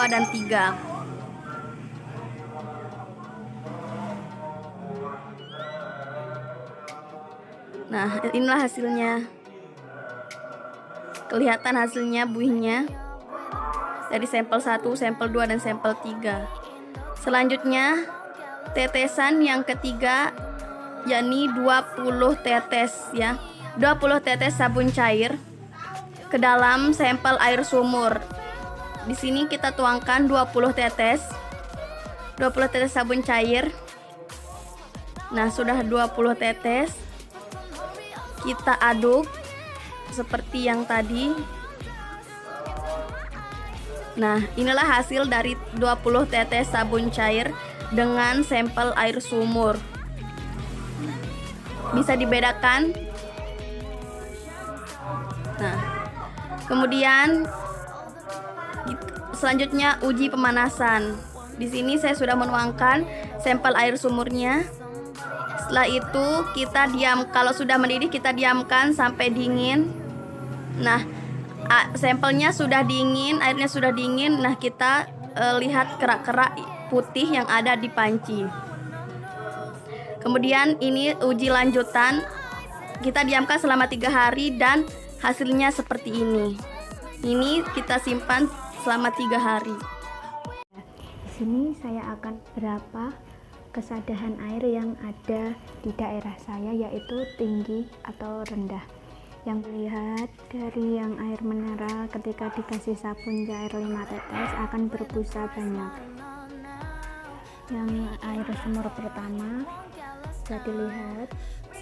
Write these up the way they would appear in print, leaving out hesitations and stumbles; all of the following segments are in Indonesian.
2 dan 3. Nah, inilah hasilnya. Kelihatan hasilnya buihnya dari sampel 1, sampel 2, dan sampel 3. Selanjutnya tetesan yang ketiga, yakni 20 tetes ya. 20 tetes sabun cair ke dalam sampel air sumur. Di sini kita tuangkan 20 tetes sabun cair. Nah, sudah 20 tetes. Kita aduk seperti yang tadi. Nah, inilah hasil dari 20 tetes sabun cair dengan sampel air sumur. Bisa dibedakan. Nah, kemudian selanjutnya uji pemanasan. Di sini saya sudah menuangkan sampel air sumurnya. Setelah itu kita kalau sudah mendidih kita diamkan sampai dingin. Nah, sampelnya sudah dingin, airnya sudah dingin. Nah, kita lihat kerak-kerak putih yang ada di panci. Kemudian ini uji lanjutan. Kita diamkan selama 3 hari dan hasilnya seperti ini. Ini kita simpan selama 3 hari. Di sini saya akan berapa kesadaran air yang ada di daerah saya, yaitu tinggi atau rendah. Yang dilihat dari yang air mineral ketika dikasih sabun cair 5 tetes akan berbusa banyak. Yang air sumur pertama bisa dilihat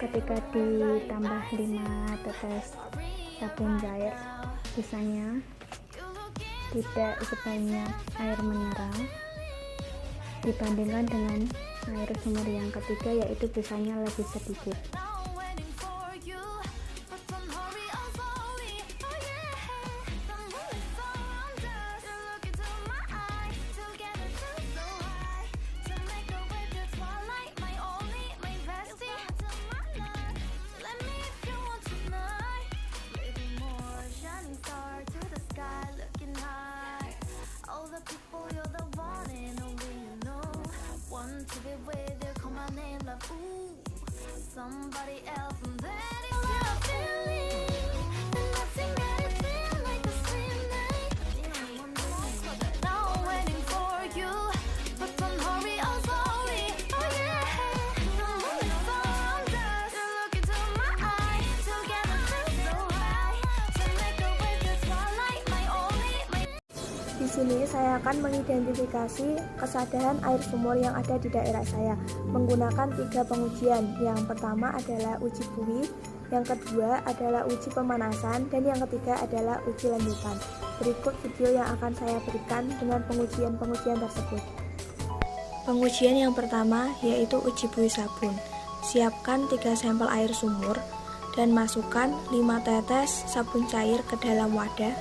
ketika ditambah 5 tetes sabun cair, busanya tidak sebanyak air mineral dibandingkan dengan air sumur yang ketiga, yaitu busanya lebih sedikit. To be with you, call my name, love, ooh, somebody else, and then you love feeling, and nothing ever feel like the same night. Now I'm waiting for you, but don't hurry, I'm sorry. Oh yeah, I'm moving from dust. You look into my eyes, together feel so high. To make a way to twilight, my only, my. Di sini saya akan mengidentifikasi kesadaran air sumur yang ada di daerah saya menggunakan 3 pengujian. Yang pertama adalah uji buih, yang kedua adalah uji pemanasan, dan yang ketiga adalah uji lanjutan. Berikut video yang akan saya berikan dengan pengujian-pengujian tersebut. Pengujian yang pertama yaitu uji buih sabun. Siapkan 3 sampel air sumur dan masukkan 5 tetes sabun cair ke dalam wadah.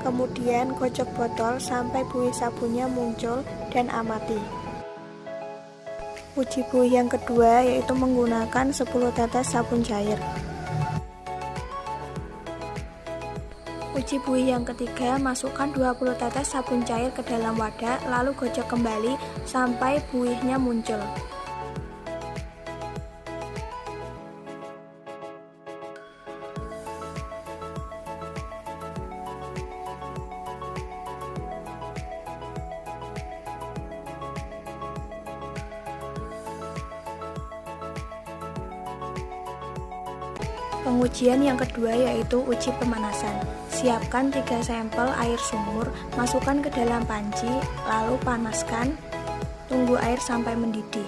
Kemudian kocok botol sampai buih sabunnya muncul dan amati. Uji buih yang kedua yaitu menggunakan 10 tetes sabun cair. Uji buih yang ketiga, masukkan 20 tetes sabun cair ke dalam wadah, lalu gocok kembali sampai buihnya muncul. Pengujian yang kedua yaitu uji pemanasan. Siapkan 3 sampel air sumur, masukkan ke dalam panci, lalu panaskan, tunggu air sampai mendidih.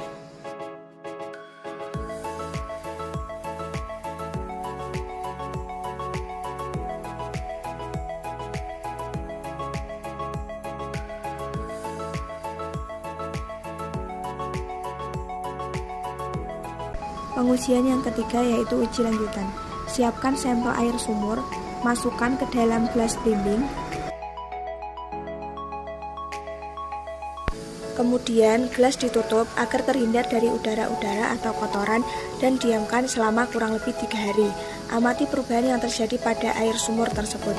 Pengujian yang ketiga yaitu uji lanjutan. Siapkan sampel air sumur, masukkan ke dalam gelas blimbing. Kemudian gelas ditutup agar terhindar dari udara-udara atau kotoran dan diamkan selama kurang lebih 3 hari. Amati perubahan yang terjadi pada air sumur tersebut.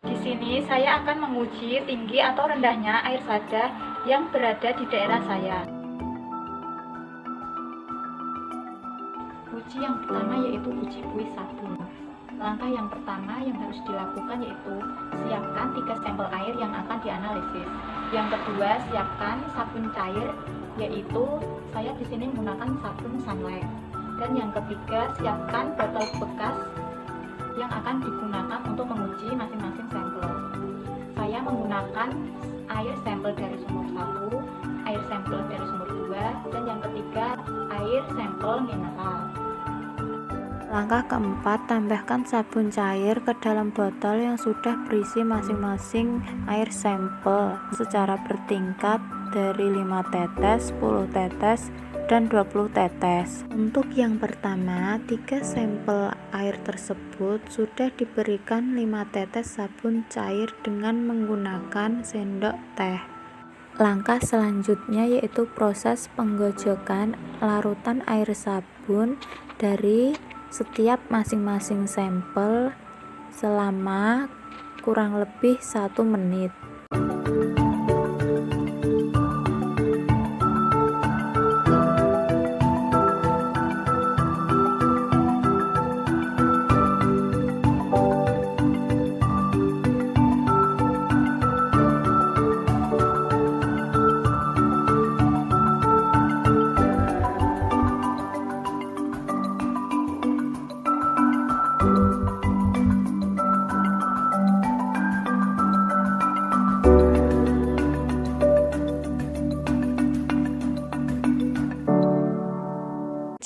Di sini saya akan menguji tinggi atau rendahnya air sada yang berada di daerah saya. Uji yang pertama yaitu uji buih sabun. Langkah yang pertama yang harus dilakukan yaitu siapkan 3 sampel air yang akan dianalisis. Yang kedua, siapkan sabun cair, yaitu saya di sini menggunakan sabun Sunlight. Dan yang ketiga, siapkan botol bekas yang akan digunakan untuk menguji masing-masing sampel. Saya menggunakan air sampel dari sumur 1, air sampel dari sumur 2, dan yang ketiga air sampel mineral. Langkah keempat, tambahkan sabun cair ke dalam botol yang sudah berisi masing-masing air sampel secara bertingkat dari 5 tetes, 10 tetes, dan 20 tetes. Untuk yang pertama, 3 sampel air tersebut sudah diberikan 5 tetes sabun cair dengan menggunakan sendok teh. Langkah selanjutnya yaitu proses penggojokan larutan air sabun dari setiap masing-masing sampel selama kurang lebih 1 menit.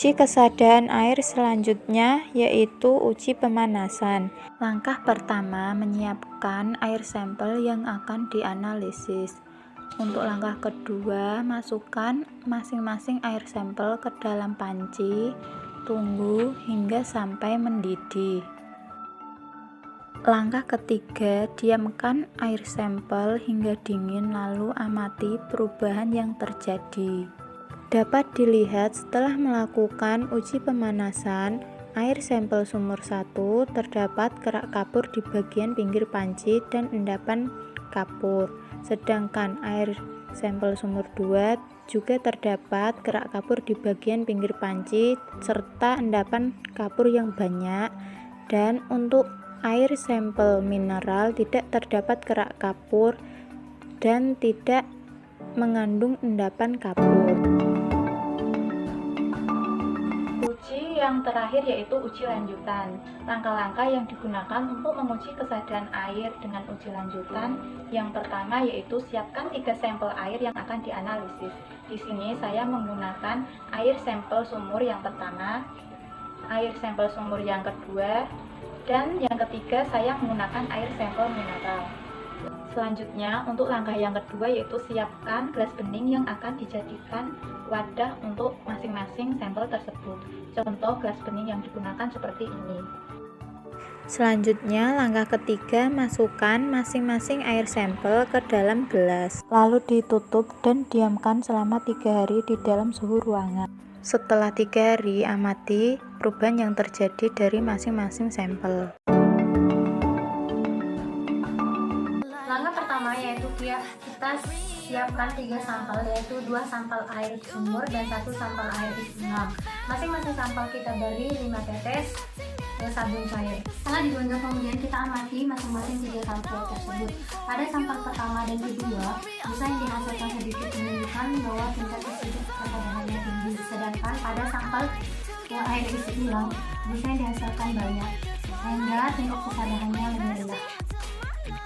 Uji kesadaran air selanjutnya yaitu uji pemanasan. Langkah pertama, menyiapkan air sampel yang akan dianalisis. Untuk langkah kedua, masukkan masing-masing air sampel ke dalam panci, tunggu hingga sampai mendidih. Langkah ketiga, diamkan air sampel hingga dingin lalu amati perubahan yang terjadi. Dapat dilihat setelah melakukan uji pemanasan, air sampel sumur 1 terdapat kerak kapur di bagian pinggir panci dan endapan kapur. Sedangkan air sampel sumur 2 juga terdapat kerak kapur di bagian pinggir panci serta endapan kapur yang banyak. Dan untuk air sampel mineral tidak terdapat kerak kapur dan tidak mengandung endapan kapur. Uji yang terakhir yaitu uji lanjutan. Langkah-langkah yang digunakan untuk menguji kesadaran air dengan uji lanjutan. Yang pertama yaitu siapkan 3 sampel air yang akan dianalisis. Di sini saya menggunakan air sampel sumur yang pertama, air sampel sumur yang kedua, dan yang ketiga saya menggunakan air sampel mineral. Selanjutnya, untuk langkah yang kedua yaitu siapkan gelas bening yang akan dijadikan wadah untuk masing-masing sampel tersebut. Contoh gelas bening yang digunakan seperti ini. Selanjutnya, langkah ketiga, masukkan masing-masing air sampel ke dalam gelas, lalu ditutup dan diamkan selama 3 hari di dalam suhu ruangan. Setelah 3 hari, amati perubahan yang terjadi dari masing-masing sampel. Langkah pertama yaitu kita siapkan 3 sampel, yaitu 2 sampel air sumur dan 1 sampel air ulang. Masing-masing sampel kita beri 5 tetes sabun cair. Setelah digonjol kemudian kita amati masing-masing 3 sampel tersebut. Pada sampel pertama dan kedua, busa yang dihasilkan sedikit menunjukkan bahwa tingkat kesadarannya tinggi. Sedangkan pada sampel air isi ulang, busa yang dihasilkan banyak, sehingga tingkat kesadarannya lebih rendah.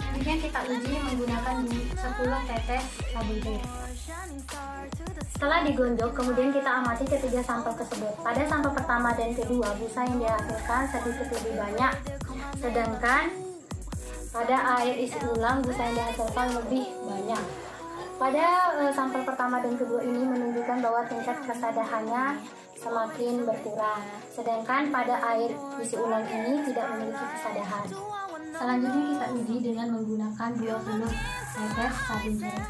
Kemudian kita uji menggunakan 10 tetes sabun cair. Setelah digonjol, kemudian kita amati ketiga sampel tersebut. Pada sampel pertama dan kedua, busa yang dihasilkan sedikit lebih banyak, sedangkan pada air isi ulang busa yang dihasilkan lebih banyak. Pada sampel pertama dan kedua ini menunjukkan bahwa tingkat kesadarannya semakin berkurang. Sedangkan pada air isi ulang ini tidak memiliki kesadahan. Selanjutnya kita uji dengan menggunakan 20 tetes sabun cair.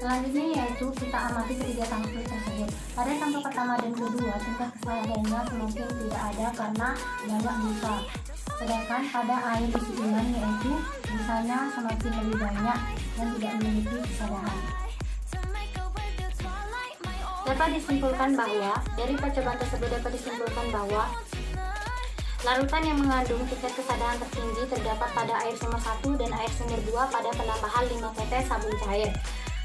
Selanjutnya yaitu kita amati ketiga sampel tersebut. Pada sampel pertama dan kedua tingkat kesadarannya semakin tidak ada karena banyak busa. Sedangkan pada air isi ulang yaitu busanya semakin lebih banyak dan tidak memiliki kesadaran. Dapat disimpulkan bahwa dari percobaan tersebut dapat disimpulkan bahwa larutan yang mengandung tingkat kesadaran tertinggi terdapat pada air sumur 1 dan air sumur 2 pada penambahan 5 tetes sabun cair.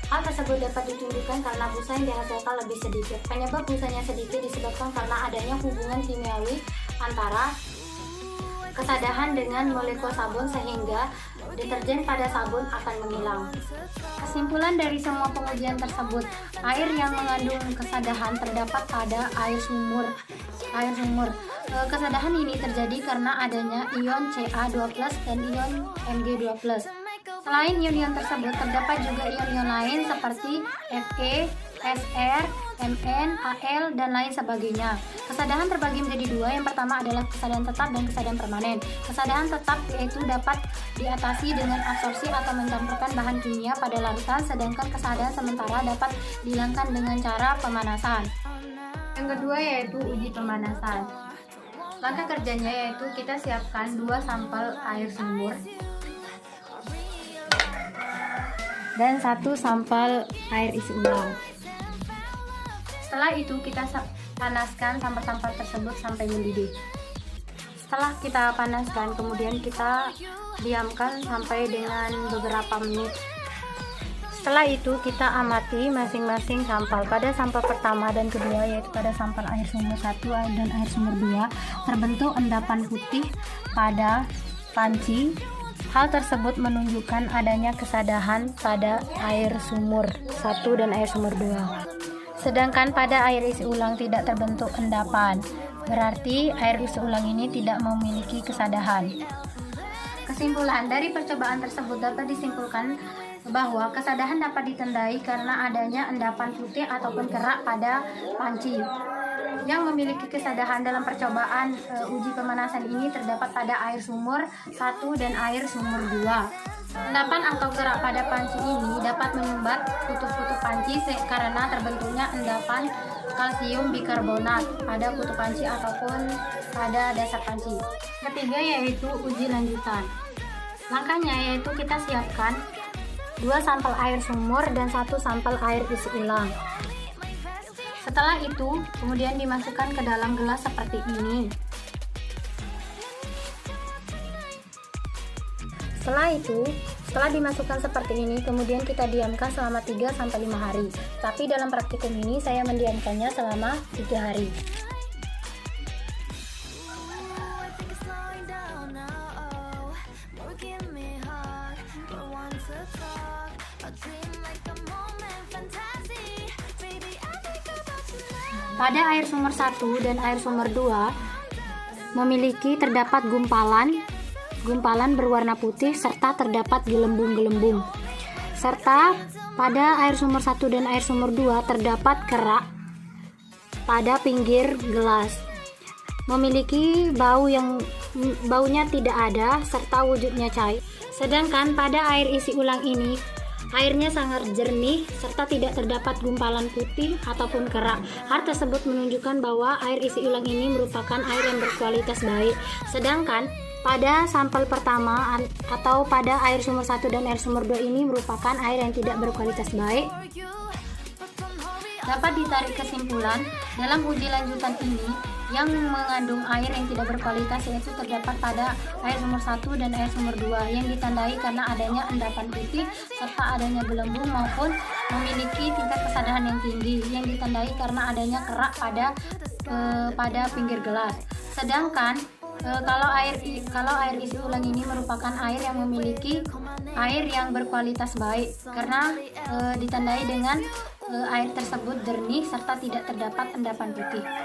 Hal tersebut dapat ditunjukkan karena busa yang dihasilkan lebih sedikit. Penyebab busanya sedikit disebabkan karena adanya hubungan kimiawi antara kesadahan dengan molekul sabun sehingga deterjen pada sabun akan menghilang. Kesimpulan dari semua pengujian tersebut, air yang mengandung kesadahan terdapat pada air sumur. Kesadahan ini terjadi karena adanya ion Ca2+ dan ion Mg2+. Selain ion-ion tersebut, terdapat juga ion-ion lain seperti Fe, Sr, Mn, Al, dan lain sebagainya. Kesadahan terbagi menjadi dua. Yang pertama adalah kesadahan tetap dan kesadahan permanen. Kesadahan tetap yaitu dapat diatasi dengan absorpsi atau mencampurkan bahan kimia pada larutan, sedangkan kesadahan sementara dapat dihilangkan dengan cara pemanasan. Yang kedua yaitu uji pemanasan. Langkah kerjanya yaitu kita siapkan 2 sampel air sumur dan 1 sampel air isi ulang. Setelah itu kita panaskan sampel-sampel tersebut sampai mendidih. Setelah kita panaskan, kemudian kita diamkan sampai dengan beberapa menit. Setelah itu kita amati masing-masing sampel. Pada sampel pertama dan kedua yaitu pada sampel air sumur 1 dan air sumur 2 terbentuk endapan putih pada panci. Hal tersebut menunjukkan adanya kesadahan pada air sumur 1 dan air sumur 2. Sedangkan pada air isi ulang tidak terbentuk endapan. Berarti air isi ulang ini tidak memiliki kesadahan. Kesimpulan dari percobaan tersebut dapat disimpulkan bahwa kesadahan dapat ditandai karena adanya endapan putih ataupun kerak pada panci. Yang memiliki kesadahan dalam percobaan uji pemanasan ini terdapat pada air sumur 1 dan air sumur 2. Endapan atau kerak pada panci ini dapat menyumbat kutub-kutub panci karena terbentuknya endapan kalsium bikarbonat pada kutub panci ataupun pada dasar panci. Ketiga yaitu uji lanjutan. Langkahnya yaitu kita siapkan 2 sampel air sumur dan 1 sampel air isi ulang. Setelah itu, kemudian dimasukkan ke dalam gelas seperti ini. Setelah dimasukkan seperti ini, kemudian kita diamkan selama 3-5 hari. Tapi dalam praktikum ini saya mendiamkannya selama 3 hari. Pada air sumur 1 dan air sumur 2 terdapat gumpalan berwarna putih serta terdapat gelembung-gelembung. Serta pada air sumur 1 dan air sumur 2 terdapat kerak pada pinggir gelas. Memiliki baunya tidak ada serta wujudnya cair. Sedangkan pada air isi ulang ini airnya sangat jernih serta tidak terdapat gumpalan putih ataupun kerak. Hal tersebut menunjukkan bahwa air isi ulang ini merupakan air yang berkualitas baik. Sedangkan pada sampel pertama atau pada air sumur 1 dan air sumur 2 ini merupakan air yang tidak berkualitas baik. Dapat ditarik kesimpulan dalam uji lanjutan ini yang mengandung air yang tidak berkualitas yaitu terdapat pada air sumur 1 dan air sumur 2 yang ditandai karena adanya endapan putih serta adanya gelembung maupun memiliki tingkat kesadaran yang tinggi yang ditandai karena adanya kerak pada pinggir gelas. Sedangkan kalau air isi ulang ini merupakan air yang memiliki air yang berkualitas baik karena ditandai dengan air tersebut jernih serta tidak terdapat endapan putih.